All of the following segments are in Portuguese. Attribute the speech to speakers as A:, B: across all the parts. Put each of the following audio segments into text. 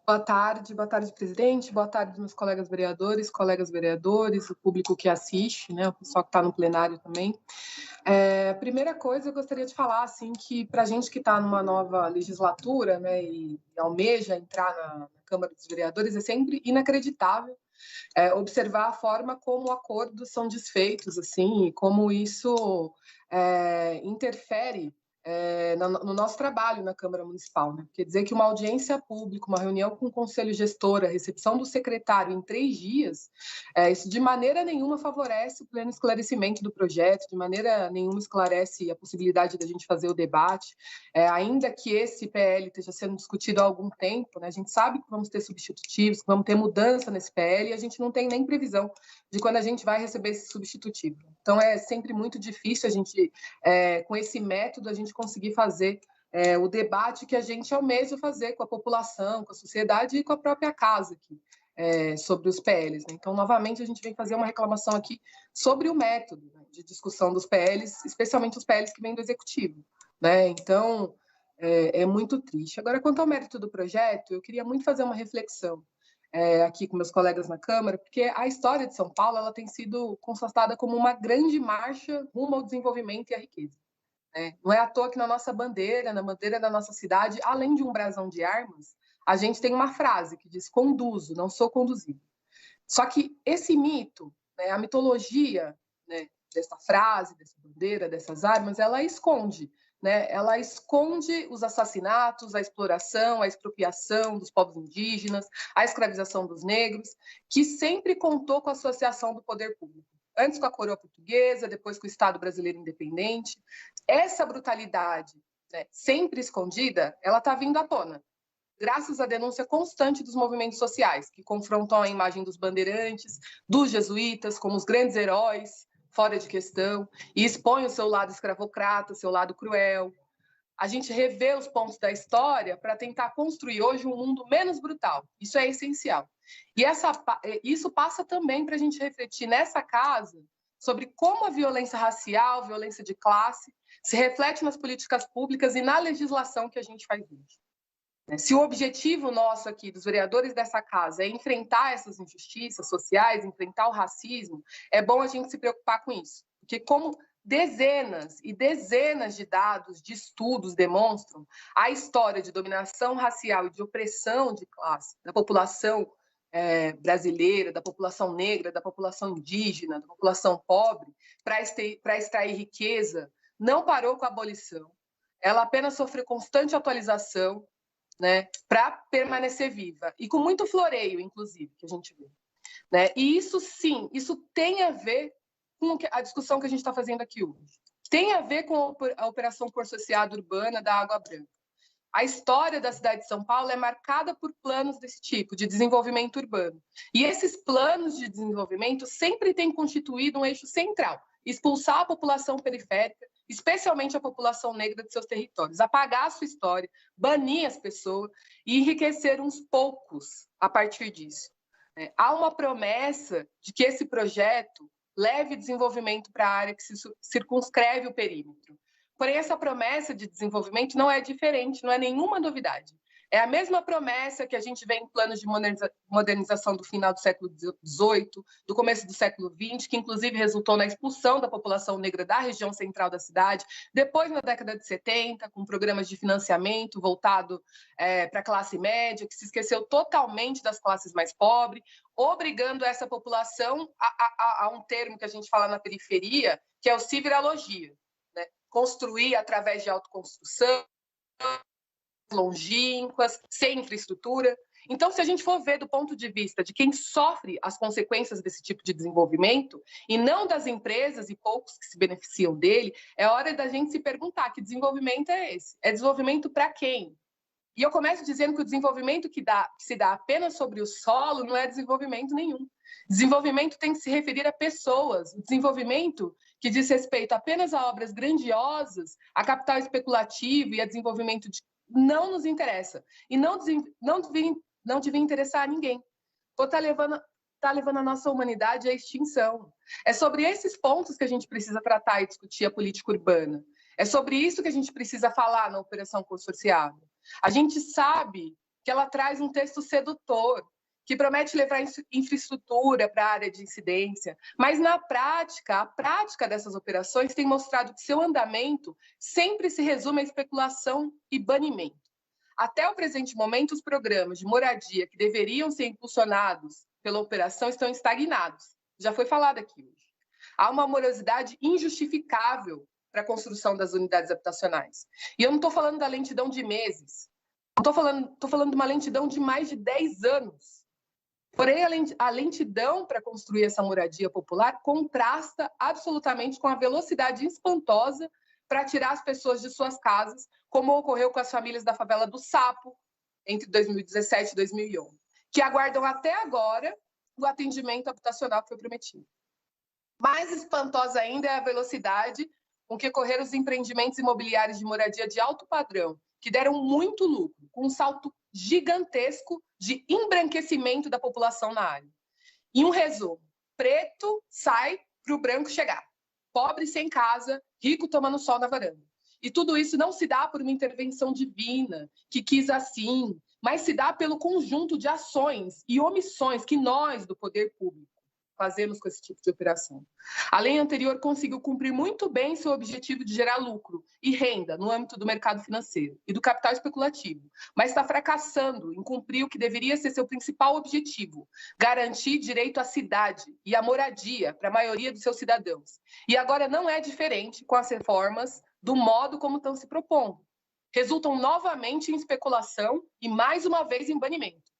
A: Boa tarde, presidente, boa tarde, meus colegas vereadores, o público que assiste, né, o pessoal que está no plenário também. Primeira coisa, eu gostaria de falar, assim, que para a gente que está numa nova legislatura, né, e almeja entrar na Câmara dos Vereadores, é sempre inacreditável observar a forma como acordos são desfeitos, assim, e como isso interfere no nosso trabalho na Câmara Municipal, né? Quer dizer que uma audiência pública, uma reunião com o Conselho Gestor, a recepção do secretário em 3 dias, isso de maneira nenhuma favorece o pleno esclarecimento do projeto, de maneira nenhuma esclarece a possibilidade da gente fazer o debate, ainda que esse PL esteja sendo discutido há algum tempo, né? A gente sabe que vamos ter substitutivos, que vamos ter mudança nesse PL, e a gente não tem nem previsão de quando a gente vai receber esse substitutivo. Então, é sempre muito difícil a gente, com esse método, a gente conseguir fazer o debate que a gente almeja fazer com a população, com a sociedade e com a própria casa aqui, sobre os PLs. Né? Então, novamente, a gente vem fazer uma reclamação aqui sobre o método, né, de discussão dos PLs, especialmente os PLs que vêm do Executivo. Né? Então, é muito triste. Agora, quanto ao mérito do projeto, eu queria muito fazer uma reflexão aqui com meus colegas na Câmara, porque a história de São Paulo ela tem sido constatada como uma grande marcha rumo ao desenvolvimento e à riqueza. Não é à toa que na nossa bandeira, na bandeira da nossa cidade, além de um brasão de armas, a gente tem uma frase que diz: conduzo, não sou conduzido. Só que esse mito, né, a mitologia, né, dessa frase, dessa bandeira, dessas armas, ela esconde, né? Ela esconde os assassinatos, a exploração, a expropriação dos povos indígenas, a escravização dos negros, que sempre contou com a associação do poder público. Antes com a coroa portuguesa, depois com o Estado brasileiro independente. Essa brutalidade, né, sempre escondida, ela está vindo à tona, graças à denúncia constante dos movimentos sociais, que confrontam a imagem dos bandeirantes, dos jesuítas, como os grandes heróis, fora de questão, e expõem o seu lado escravocrata, o seu lado cruel. A gente revê os pontos da história para tentar construir hoje um mundo menos brutal. Isso é essencial. E isso passa também para a gente refletir nessa casa sobre como a violência racial, violência de classe, se reflete nas políticas públicas e na legislação que a gente faz hoje. Se o objetivo nosso aqui, dos vereadores dessa casa, é enfrentar essas injustiças sociais, enfrentar o racismo, é bom a gente se preocupar com isso. Porque como dezenas e dezenas de dados, de estudos demonstram, a história de dominação racial e de opressão de classe da população brasileira, da população negra, da população indígena, da população pobre, para extrair riqueza, não parou com a abolição. Ela apenas sofreu constante atualização, né, para permanecer viva. E com muito floreio, inclusive, que a gente vê. Né? E isso, sim, isso tem a ver com a discussão que a gente está fazendo aqui hoje. Tem a ver com a Operação Consorciada Urbana da Água Branca. A história da cidade de São Paulo é marcada por planos desse tipo, de desenvolvimento urbano. E esses planos de desenvolvimento sempre têm constituído um eixo central: expulsar a população periférica, especialmente a população negra de seus territórios, apagar a sua história, banir as pessoas e enriquecer uns poucos a partir disso. Há uma promessa de que esse projeto leve desenvolvimento para a área que se circunscreve o perímetro. Porém, essa promessa de desenvolvimento não é diferente, não é nenhuma novidade. É a mesma promessa que a gente vê em planos de modernização do final do século XVIII, do começo do século XX, que inclusive resultou na expulsão da população negra da região central da cidade, depois na década de 70, com programas de financiamento voltado para a classe média, que se esqueceu totalmente das classes mais pobres, obrigando essa população a um termo que a gente fala na periferia, que é o se viralogia. Construir através de autoconstrução, longínquas, sem infraestrutura. Então, se a gente for ver do ponto de vista de quem sofre as consequências desse tipo de desenvolvimento, e não das empresas e poucos que se beneficiam dele, é hora da gente se perguntar: que desenvolvimento é esse? É desenvolvimento para quem? E eu começo dizendo que o desenvolvimento que se dá apenas sobre o solo não é desenvolvimento nenhum. Desenvolvimento tem que se referir a pessoas. O desenvolvimento que diz respeito apenas a obras grandiosas, a capital especulativo e a desenvolvimento não nos interessa. E não devia interessar a ninguém. Está levando a nossa humanidade à extinção. É sobre esses pontos que a gente precisa tratar e discutir a política urbana. É sobre isso que a gente precisa falar na Operação Consorciada. A gente sabe que ela traz um texto sedutor, que promete levar infraestrutura para a área de incidência, mas na prática, a prática dessas operações tem mostrado que seu andamento sempre se resume à especulação e banimento. Até o presente momento, os programas de moradia que deveriam ser impulsionados pela operação estão estagnados. Já foi falado aqui hoje. Há uma morosidade injustificável para a construção das unidades habitacionais. E eu não estou falando da lentidão de meses, estou falando de uma lentidão de mais de 10 anos. Porém, a lentidão para construir essa moradia popular contrasta absolutamente com a velocidade espantosa para tirar as pessoas de suas casas, como ocorreu com as famílias da favela do Sapo, entre 2017 e 2011, que aguardam até agora o atendimento habitacional que foi prometido. Mais espantosa ainda é a velocidade com que ocorreram os empreendimentos imobiliários de moradia de alto padrão, que deram muito lucro, com um salto gigantesco de embranquecimento da população na área. Em um resumo, preto sai para o branco chegar, pobre sem casa, rico tomando sol na varanda. E tudo isso não se dá por uma intervenção divina, que quis assim, mas se dá pelo conjunto de ações e omissões que nós, do poder público, fazemos com esse tipo de operação. A lei anterior conseguiu cumprir muito bem seu objetivo de gerar lucro e renda no âmbito do mercado financeiro e do capital especulativo, mas está fracassando em cumprir o que deveria ser seu principal objetivo, garantir direito à cidade e à moradia para a maioria dos seus cidadãos. E agora não é diferente com as reformas do modo como estão se propondo. Resultam novamente em especulação e, mais uma vez, em banimento.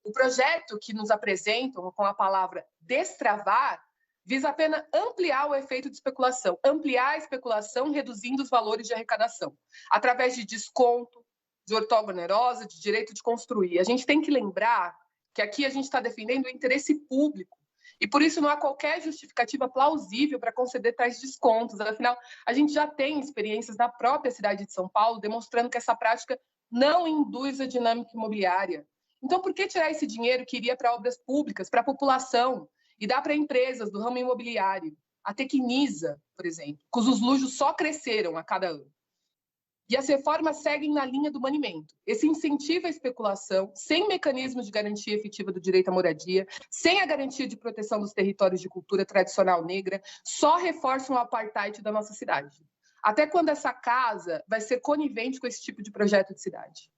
A: O projeto que nos apresentam com a palavra destravar visa apenas ampliar o efeito de especulação, ampliar a especulação, reduzindo os valores de arrecadação, através de desconto, de outorga onerosa, de direito de construir. A gente tem que lembrar que aqui a gente está defendendo o interesse público, e por isso não há qualquer justificativa plausível para conceder tais descontos. Afinal, a gente já tem experiências na própria cidade de São Paulo demonstrando que essa prática não induz a dinâmica imobiliária. Então, por que tirar esse dinheiro que iria para obras públicas, para a população, e dar para empresas do ramo imobiliário? A Tecnisa, por exemplo, cujos luxos só cresceram a cada ano. E as reformas seguem na linha do banimento. Esse incentiva a especulação, sem mecanismos de garantia efetiva do direito à moradia, sem a garantia de proteção dos territórios de cultura tradicional negra, só reforçam o apartheid da nossa cidade. Até quando essa casa vai ser conivente com esse tipo de projeto de cidade?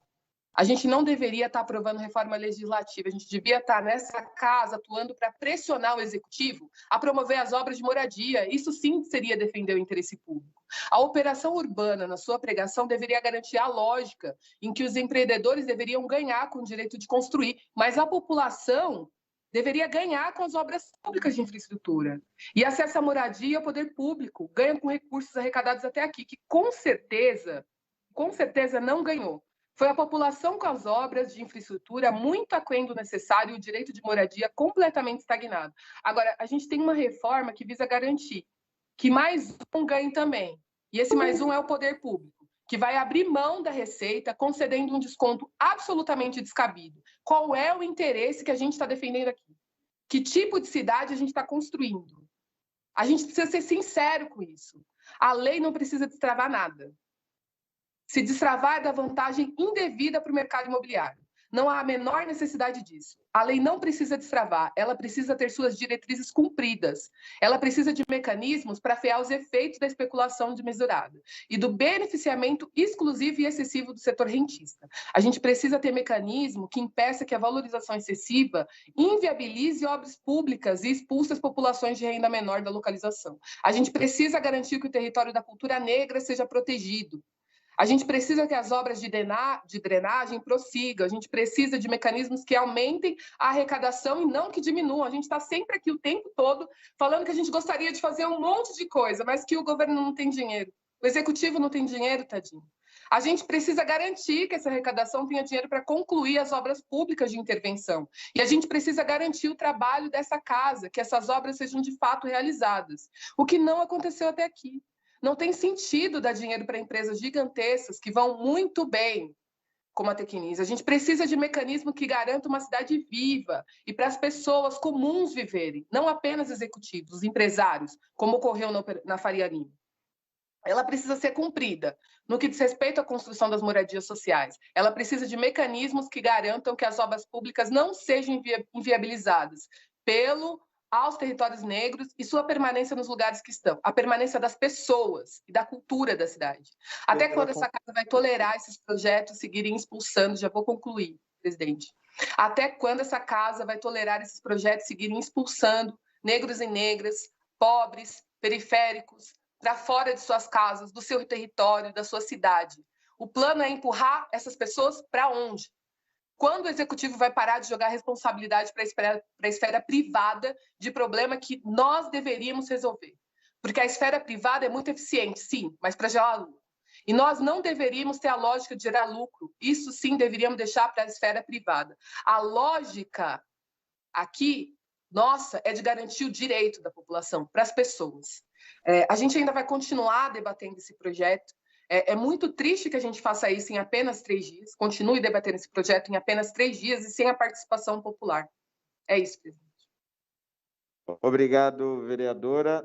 A: A gente não deveria estar aprovando reforma legislativa, a gente devia estar nessa casa atuando para pressionar o executivo a promover as obras de moradia. Isso sim seria defender o interesse público. A operação urbana, na sua pregação, deveria garantir a lógica em que os empreendedores deveriam ganhar com o direito de construir, mas a população deveria ganhar com as obras públicas de infraestrutura. E acesso à moradia ao poder público, ganha com recursos arrecadados até aqui, que com certeza não ganhou. Foi a população com as obras de infraestrutura muito aquém do necessário e o direito de moradia completamente estagnado. Agora, a gente tem uma reforma que visa garantir que mais um ganhe também. E esse mais um é o poder público, que vai abrir mão da receita, concedendo um desconto absolutamente descabido. Qual é o interesse que a gente está defendendo aqui? Que tipo de cidade a gente está construindo? A gente precisa ser sincero com isso. A lei não precisa destravar nada. Se destravar da vantagem indevida para o mercado imobiliário. Não há a menor necessidade disso. A lei não precisa destravar, ela precisa ter suas diretrizes cumpridas. Ela precisa de mecanismos para frear os efeitos da especulação desmesurada e do beneficiamento exclusivo e excessivo do setor rentista. A gente precisa ter mecanismo que impeça que a valorização excessiva inviabilize obras públicas e expulse as populações de renda menor da localização. A gente precisa garantir que o território da cultura negra seja protegido. A gente precisa que as obras de drenagem prossigam, a gente precisa de mecanismos que aumentem a arrecadação e não que diminuam. A gente está sempre aqui o tempo todo falando que a gente gostaria de fazer um monte de coisa, mas que o governo não tem dinheiro. O executivo não tem dinheiro, tadinho. A gente precisa garantir que essa arrecadação tenha dinheiro para concluir as obras públicas de intervenção. E a gente precisa garantir o trabalho dessa casa, que essas obras sejam de fato realizadas. O que não aconteceu até aqui. Não tem sentido dar dinheiro para empresas gigantescas que vão muito bem, como a Tecnisa. A gente precisa de mecanismo que garanta uma cidade viva e para as pessoas comuns viverem, não apenas executivos, empresários, como ocorreu na Faria Lima. ela precisa ser cumprida no que diz respeito à construção das moradias sociais. Ela precisa de mecanismos que garantam que as obras públicas não sejam inviabilizadas aos territórios negros e sua permanência nos lugares que estão, a permanência das pessoas e da cultura da cidade. Até quando essa casa vai tolerar esses projetos seguirem expulsando? Já vou concluir, presidente. Até quando essa casa vai tolerar esses projetos seguirem expulsando negros e negras, pobres, periféricos, para fora de suas casas, do seu território, da sua cidade? O plano é empurrar essas pessoas para onde? Quando o executivo vai parar de jogar responsabilidade para a esfera privada de problema que nós deveríamos resolver? Porque a esfera privada é muito eficiente, sim, mas para gerar lucro. E nós não deveríamos ter a lógica de gerar lucro. Isso sim deveríamos deixar para a esfera privada. A lógica aqui, nossa, é de garantir o direito da população para as pessoas. A gente ainda vai continuar debatendo esse projeto. É muito triste que a gente faça isso em apenas 3 dias, continue debatendo esse projeto em apenas 3 dias e sem a participação popular. É isso, presidente.
B: Obrigado, vereadora.